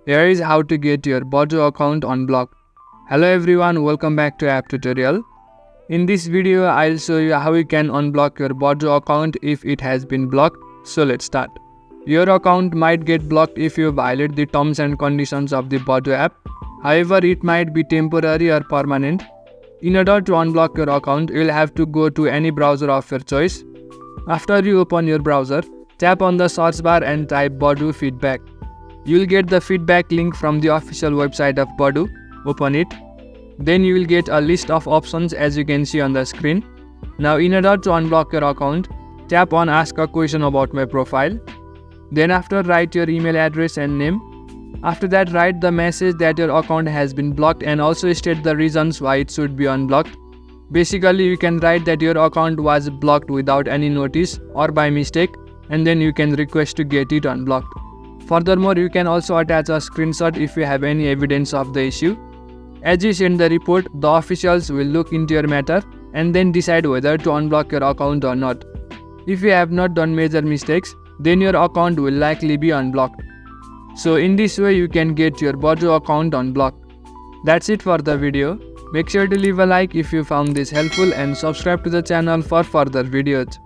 Here is how to get your Badoo account unblocked. Hello everyone, welcome back to app tutorial. In this video, I'll show you how you can unblock your Badoo account if it has been blocked. So let's start. Your account might get blocked if you violate the terms and conditions of the Badoo app. However, it might be temporary or permanent. In order to unblock your account, you'll have to go to any browser of your choice. After you open your browser, tap on the search bar and type Badoo feedback. You'll get the feedback link from the official website of Badoo. Open it. Then you will get a list of options as you can see on the screen. Now in order to unblock your account, tap on ask a question about my profile. Then after write your email address and name. After that write the message that your account has been blocked and also state the reasons why it should be unblocked. Basically you can write that your account was blocked without any notice or by mistake, and then you can request to get it unblocked. Furthermore, you can also attach a screenshot if you have any evidence of the issue. As you send the report, the officials will look into your matter and then decide whether to unblock your account or not. If you have not done major mistakes, then your account will likely be unblocked. So in this way you can get your Badoo account unblocked. That's it for the video. Make sure to leave a like if you found this helpful and subscribe to the channel for further videos.